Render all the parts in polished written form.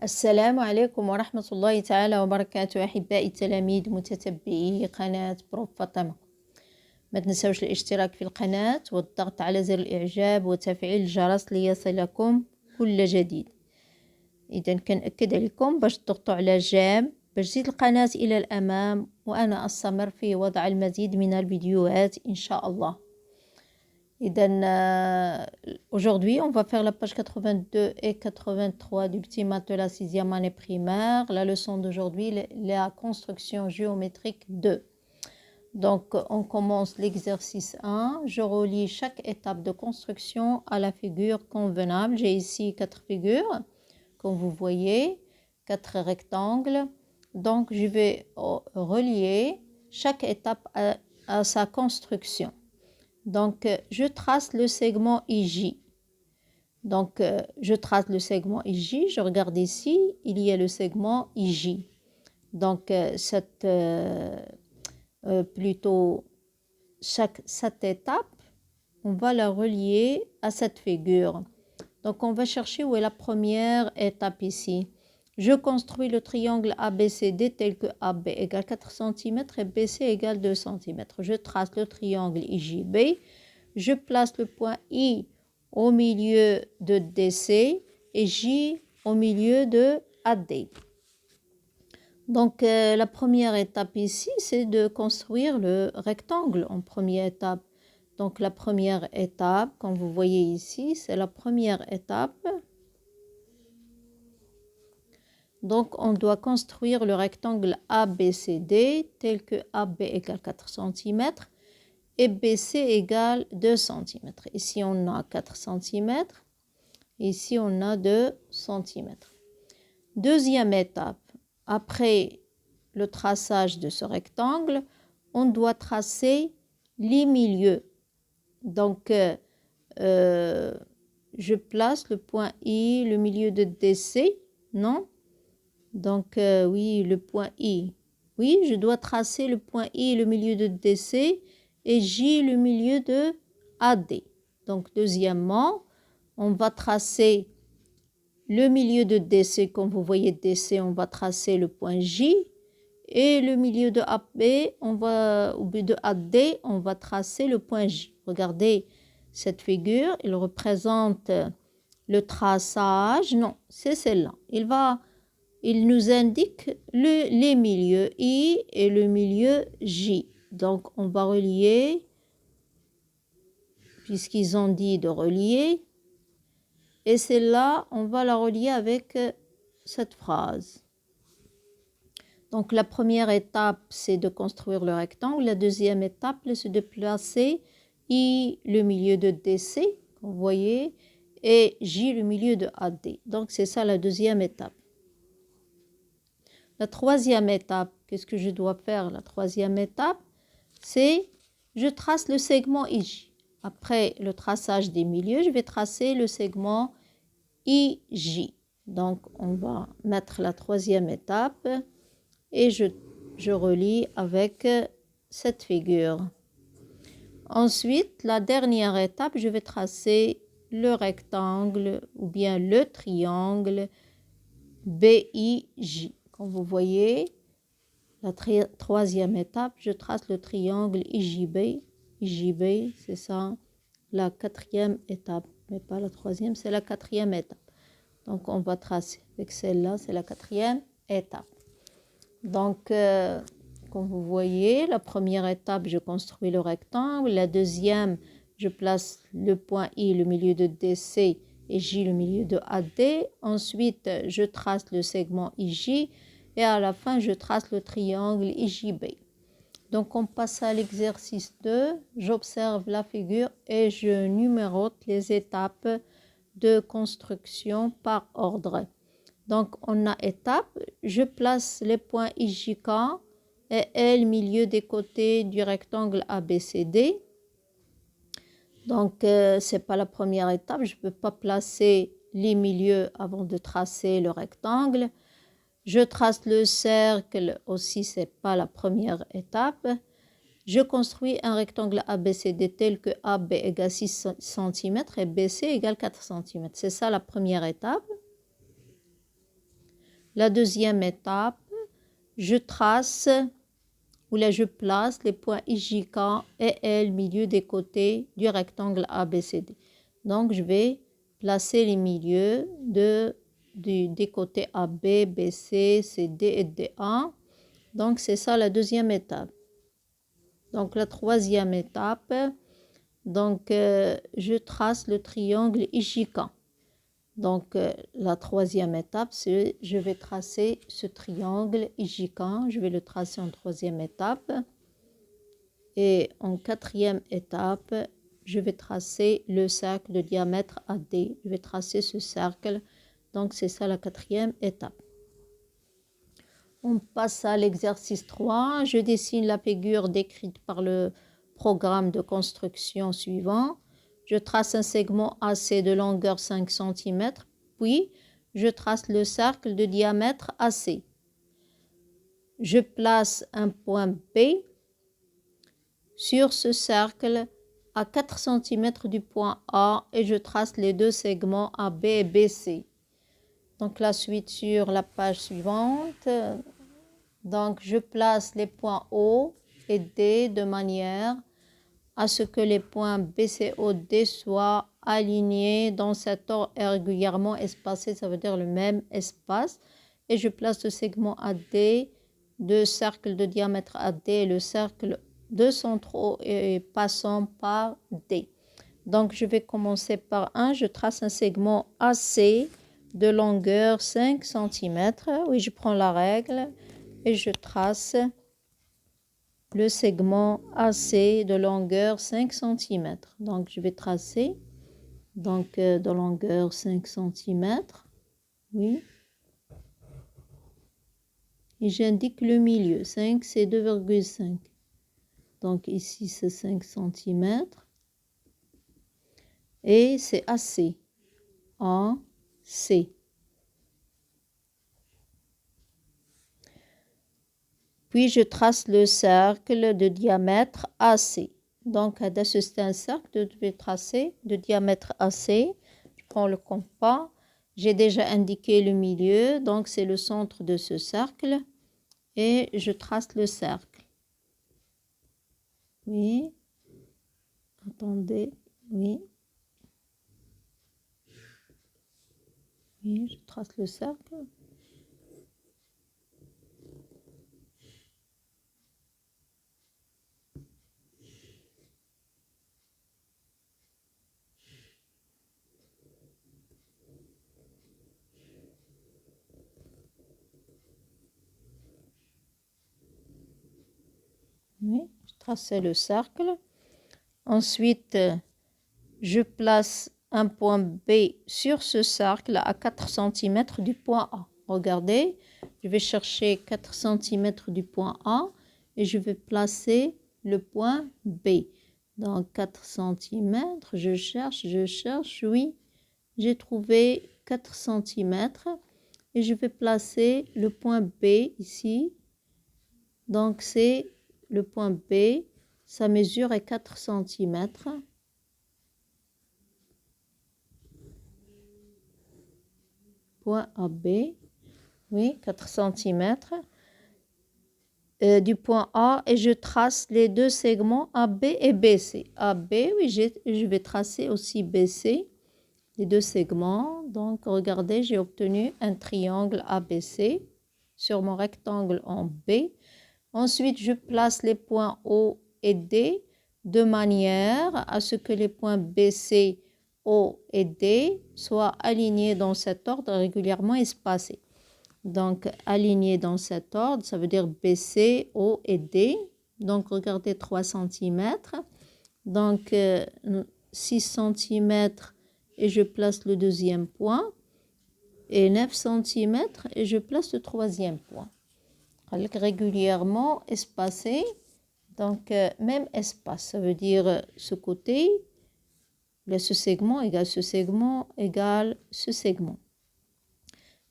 السلام عليكم ورحمة الله تعالى وبركاته أحبائي التلاميذ متتبعي قناة بروف فاطمة. ما تنسوش الاشتراك في القناة والضغط على زر الإعجاب وتفعيل الجرس ليصلكم كل جديد. إذا كنأكد عليكم باش تضغطوا على جيم باش تزيد القناة إلى الأمام، وأنا أستمر في وضع المزيد من الفيديوهات إن شاء الله. Aujourd'hui, on va faire la page 82 et 83 du petit maths de la 6e année primaire. La leçon d'aujourd'hui, la construction géométrique 2. Donc, on commence l'exercice 1. Je relie chaque étape de construction à la figure convenable. J'ai ici 4 figures, comme vous voyez, 4 rectangles. Donc, je vais relier chaque étape à sa construction. Donc, je trace le segment IJ. Donc, je trace le segment IJ. Je regarde ici, il y a le segment IJ. Donc, cette étape, on va la relier à cette figure. Donc, on va chercher où est la première étape ici. Je construis le triangle ABCD tel que AB égale 4 cm et BC égale 2 cm. Je trace le triangle IJB. Je place le point I au milieu de DC et J au milieu de AD. Donc, la première étape ici, c'est de construire le rectangle en première étape. Donc, la première étape, comme vous voyez ici, c'est la première étape. Donc, on doit construire le rectangle ABCD tel que AB égale 4 cm et BC égale 2 cm. Ici, on a 4 cm. Ici, on a 2 cm. Deuxième étape, après le traçage de ce rectangle, on doit tracer les milieux. Donc, je place le point I, le milieu de DC, non? Donc, oui, le point I. Oui, je dois tracer le point I, le milieu de DC, et J, le milieu de AD. Donc, deuxièmement, on va tracer le milieu de DC. Comme vous voyez, DC, on va tracer le point J. Et le milieu de AB, de AD, on va tracer le point J. Regardez cette figure, il représente le traçage. Non, c'est celle-là. Il nous indique les milieux I et le milieu J. Donc, on va relier, puisqu'ils ont dit de relier. Et celle-là, on va la relier avec cette phrase. Donc, la première étape, c'est de construire le rectangle. La deuxième étape, c'est de placer I, le milieu de DC, vous voyez, et J, le milieu de AD. Donc, c'est ça la deuxième étape. La troisième étape, qu'est-ce que je dois faire? La troisième étape, c'est je trace le segment IJ. Après le traçage des milieux, je vais tracer le segment IJ. Donc, on va mettre la troisième étape et je relie avec cette figure. Ensuite, la dernière étape, je vais tracer le rectangle ou bien le triangle BIJ. Comme vous voyez, la troisième étape, je trace le triangle IJB. IJB, c'est ça, la quatrième étape, mais pas la troisième, c'est la quatrième étape. Donc, on va tracer avec celle-là, c'est la quatrième étape. Donc, comme vous voyez, la première étape, je construis le rectangle. La deuxième, je place le point I, le milieu de DC, et J, le milieu de AD. Ensuite, je trace le segment IJ. Et à la fin, je trace le triangle IJB. Donc, on passe à l'exercice 2. J'observe la figure et je numérote les étapes de construction par ordre. Donc, on a étape, je place les points IJK et L milieu des côtés du rectangle ABCD. Donc, ce n'est pas la première étape, je ne peux pas placer les milieux avant de tracer le rectangle. Je trace le cercle aussi, ce n'est pas la première étape. Je construis un rectangle ABCD tel que AB égale 6 cm et BC égale 4 cm. C'est ça la première étape. La deuxième étape, je trace, ou là je place les points IJK et L milieu des côtés du rectangle ABCD. Donc je vais placer les milieux des côtés AB, BC, CD et DA. Donc c'est ça la deuxième étape. Donc la troisième étape, donc je trace le triangle IJK. Donc la troisième étape, c'est je vais tracer ce triangle IJK, je vais le tracer en troisième étape. Et en quatrième étape, je vais tracer le cercle de diamètre AD. Je vais tracer ce cercle, donc c'est ça la quatrième étape. On passe à l'exercice 3. Je dessine la figure décrite par le programme de construction suivant. Je trace un segment AC de longueur 5 cm, puis je trace le cercle de diamètre AC. Je place un point B sur ce cercle à 4 cm du point A et je trace les deux segments AB et BC. Donc la suite sur la page suivante. Donc je place les points O et D de manière à ce que les points BCOD soient alignés dans cet ordre et régulièrement espacés, ça veut dire le même espace. Et je place le segment AD, deux cercles de diamètre AD et le cercle de centre O et passant par D. Donc je vais commencer par je trace un segment AC de longueur 5 cm. Oui, je prends la règle et je trace le segment AC de longueur 5 cm. Donc je vais tracer de longueur 5 cm. Oui. Et j'indique le milieu. 5, c'est 2,5. Donc ici, c'est 5 cm. Et c'est AC. AC. Puis je trace le cercle de diamètre AC. Donc, c'est un cercle que je vais tracer de diamètre AC. Je prends le compas. J'ai déjà indiqué le milieu, donc c'est le centre de ce cercle. Et je trace le cercle. Oui. Attendez. Oui. Oui, je trace le cercle. Oui, je traçais le cercle. Ensuite, je place un point B sur ce cercle à 4 cm du point A. Regardez, je vais chercher 4 cm du point A et je vais placer le point B. Donc 4 cm, je cherche, oui, j'ai trouvé 4 cm et je vais placer le point B ici. Donc c'est le point B, sa mesure est 4 cm. Point AB, oui, 4 cm du point A et je trace les deux segments AB et BC. AB, oui, je vais tracer aussi BC, les deux segments. Donc, regardez, j'ai obtenu un triangle ABC sur mon rectangle en B. Ensuite, je place les points O et D de manière à ce que les points BC, O et D soient alignés dans cet ordre régulièrement espacés. Donc, alignés dans cet ordre, ça veut dire BC, O et D. Donc, regardez 3 cm. Donc, 6 cm et je place le deuxième point. Et 9 cm et je place le troisième point. Régulièrement espacés. Donc, même espace, ça veut dire ce côté, ce segment égale ce segment égale ce segment.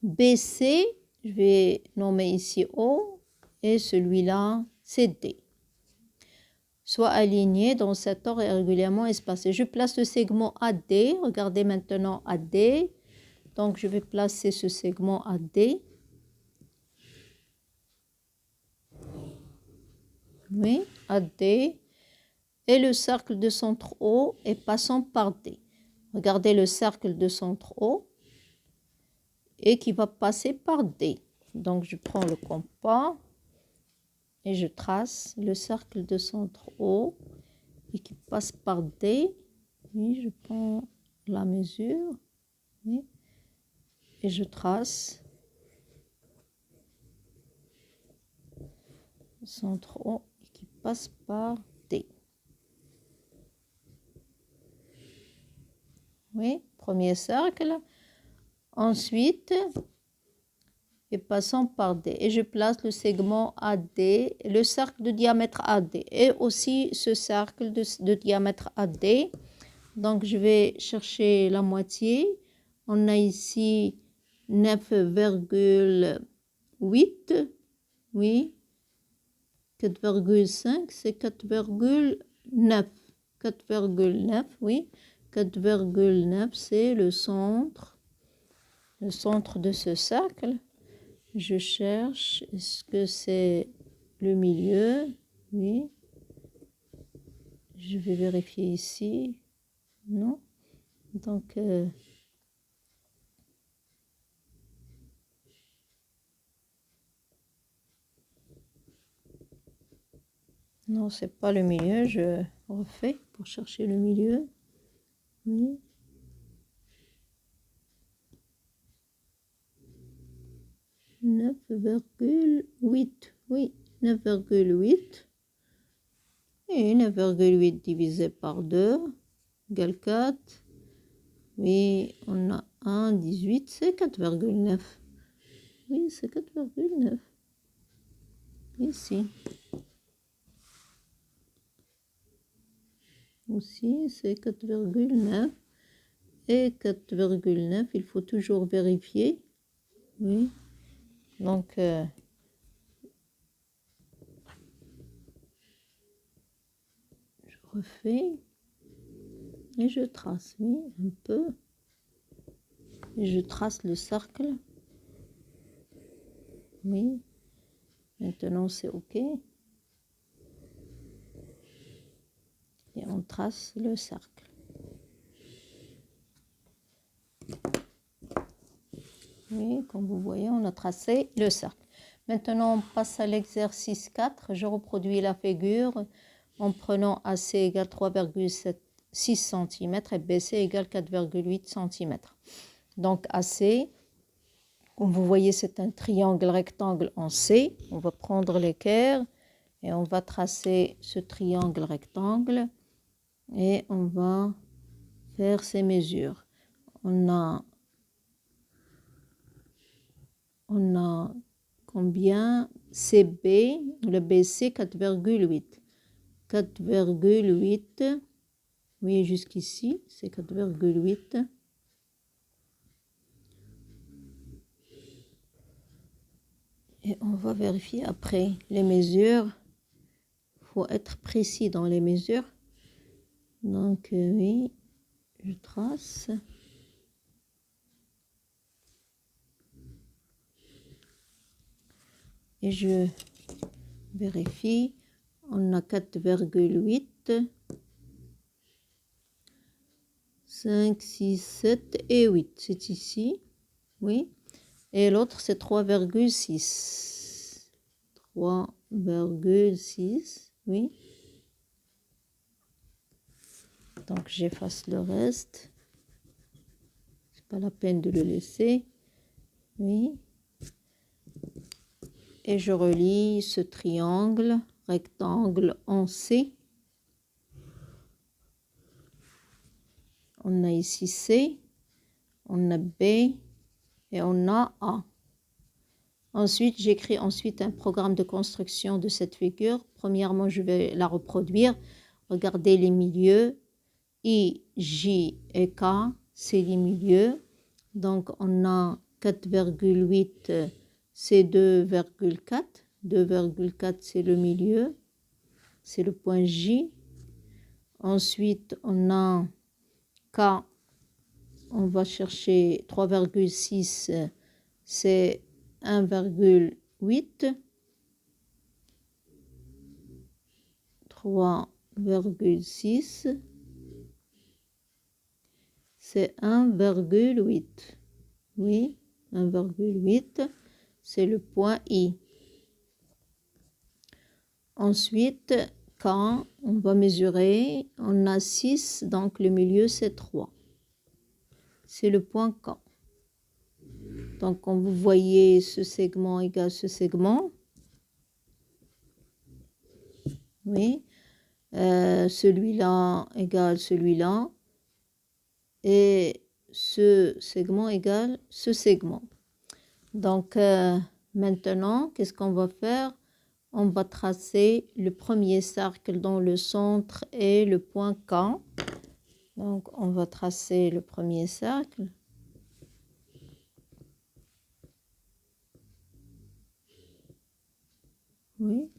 BC, je vais nommer ici O et celui-là, c'est D. Soit alignés dans cet ordre et régulièrement espacés. Je place le segment AD. Regardez maintenant AD. Donc, je vais placer ce segment AD. oui, AD, et le cercle de centre O et passant par D. Regardez le cercle de centre O et qui va passer par D. Donc, je prends le compas et je trace le cercle de centre O et qui passe par D. Oui, je prends la mesure, oui, et je trace le centre O qui passe par D. Oui, premier cercle. Ensuite, et passant par D. Et je place le segment AD, le cercle de diamètre AD et aussi ce cercle de diamètre AD. Donc, je vais chercher la moitié. On a ici 9,8. Oui. 4,5, c'est 4,9. 4,9, oui. 4,9, c'est le centre de ce cercle. Je cherche, est-ce que c'est le milieu? Oui. Je vais vérifier ici. Non. Donc, non, c'est pas le milieu. Je refais pour chercher le milieu. Oui. « 9,8. Oui, 9,8. Et 9,8 divisé par 2 égale 4. Oui, on a 1, 18, c'est 4,9. Oui, c'est 4,9. Ici. Aussi, c'est 4,9. Et 4,9, il faut toujours vérifier. Oui. Donc, je refais. Et je trace, oui, un peu. Et je trace le cercle. Oui. Maintenant, c'est OK. Et on trace le cercle. Oui, comme vous voyez, on a tracé le cercle. Maintenant, on passe à l'exercice 4. Je reproduis la figure en prenant AC égale 3,6 cm et BC égale 4,8 cm. Donc, AC, comme vous voyez, c'est un triangle rectangle en C. On va prendre l'équerre et on va tracer ce triangle rectangle et on va faire ces mesures. On a combien? CB, le BC 4,8. 4,8. Oui, jusqu'ici, c'est 4,8. Et on va vérifier après les mesures. Il faut être précis dans les mesures. Donc, oui, je trace. Et je vérifie. On a 4,8. 5, 6, 7 et 8. C'est ici. Oui. Et l'autre, c'est 3,6. 3,6. Oui. Donc, j'efface le reste. C'est pas la peine de le laisser. Oui. Et je relie ce triangle rectangle en C. On a ici C, on a B et on a A. Ensuite, j'écris ensuite un programme de construction de cette figure. Premièrement, je vais la reproduire. Regardez les milieux. I, J et K, c'est les milieux. Donc, on a 4,8, c'est 2,4. 2,4, c'est le milieu. C'est le point J. Ensuite, on a K, on va chercher 3,6, c'est 1,8. 3,6, c'est 1,8. Oui, 1,8, c'est le point I. Ensuite, quand on va mesurer, on a 6, donc le milieu c'est 3. C'est le point K. Donc, quand vous voyez ce segment égale ce segment, oui, celui-là égale celui-là, et ce segment égale ce segment. Donc, maintenant, qu'est-ce qu'on va faire? On va tracer le premier cercle dont le centre est le point K. Donc, on va tracer le premier cercle. Oui,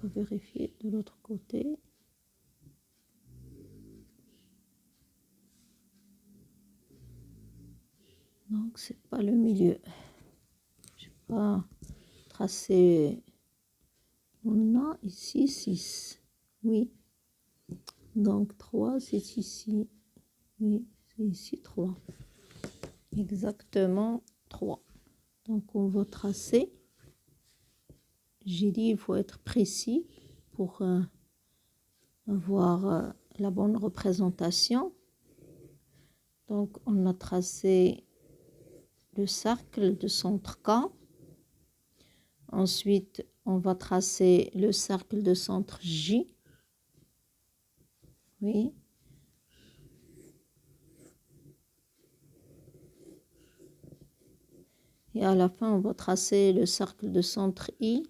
on va vérifier de l'autre côté. Donc, c'est pas le milieu. Je vais pas tracer. On a ici 6. Oui. Donc, 3, c'est ici. Oui, c'est ici 3. Exactement 3. Donc, on va tracer. J'ai dit, il faut être précis pour avoir la bonne représentation. Donc, on a tracé le cercle de centre K. Ensuite, on va tracer le cercle de centre J. Oui. Et à la fin, on va tracer le cercle de centre I.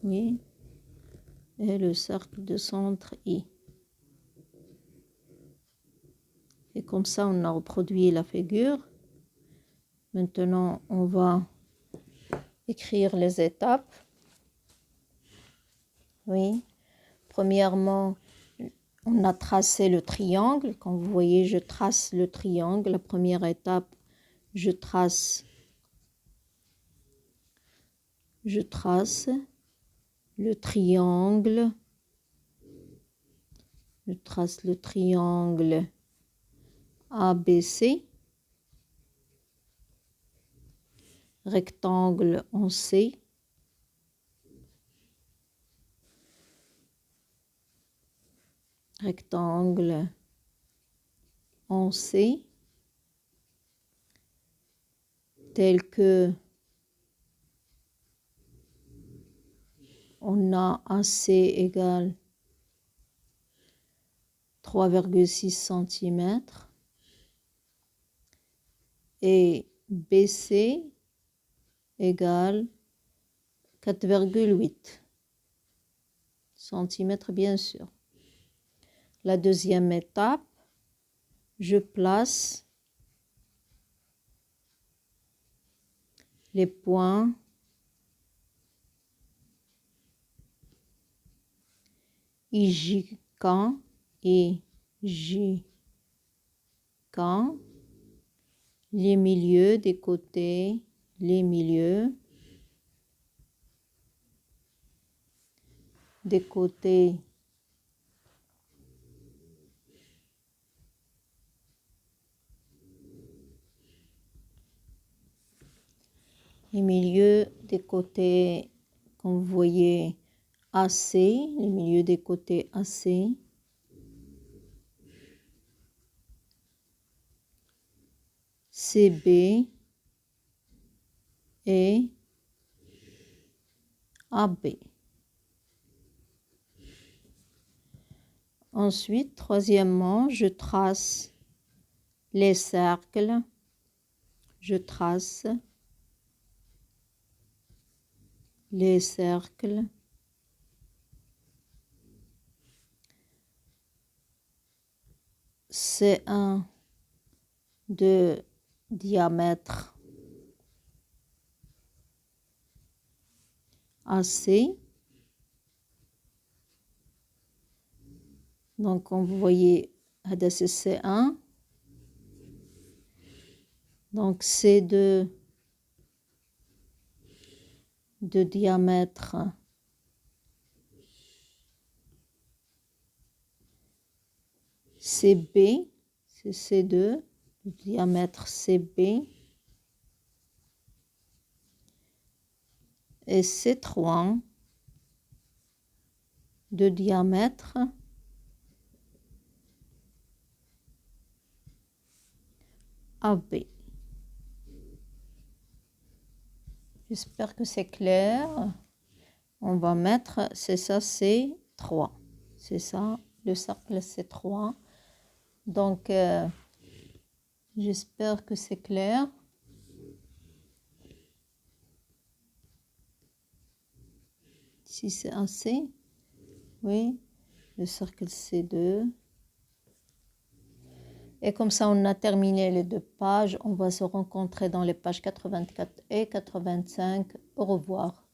Oui. Et le cercle de centre I. Et comme ça, on a reproduit la figure. Maintenant, on va écrire les étapes. Oui. Premièrement, on a tracé le triangle. Comme vous voyez, je trace le triangle. La première étape, je trace le triangle. Je trace le triangle ABC. Rectangle en C. Rectangle en C. Tel que on a AC égale 3,6 cm et BC égale 4,8 cm bien sûr. La deuxième étape, je place les points IJK et JK, les milieux des côtés, les milieux des côtés les milieux des côtés, comme vous voyez, AC, les milieux des côtés AC, CB et AB. Ensuite, troisièmement, je trace les cercles, je trace les cercles C1 de diamètre AC. Donc, comme vous voyez, c'est C1. Donc, C2 de diamètre CB, c'est C2, le diamètre CB, et C3 de diamètre AB. J'espère que c'est clair. On va mettre, c'est ça, C3. C'est ça, le cercle C3. Donc, j'espère que c'est clair. Si c'est un C, oui, le cercle C2. Et comme ça, on a terminé les 2 pages. On va se rencontrer dans les pages 84 et 85. Au revoir.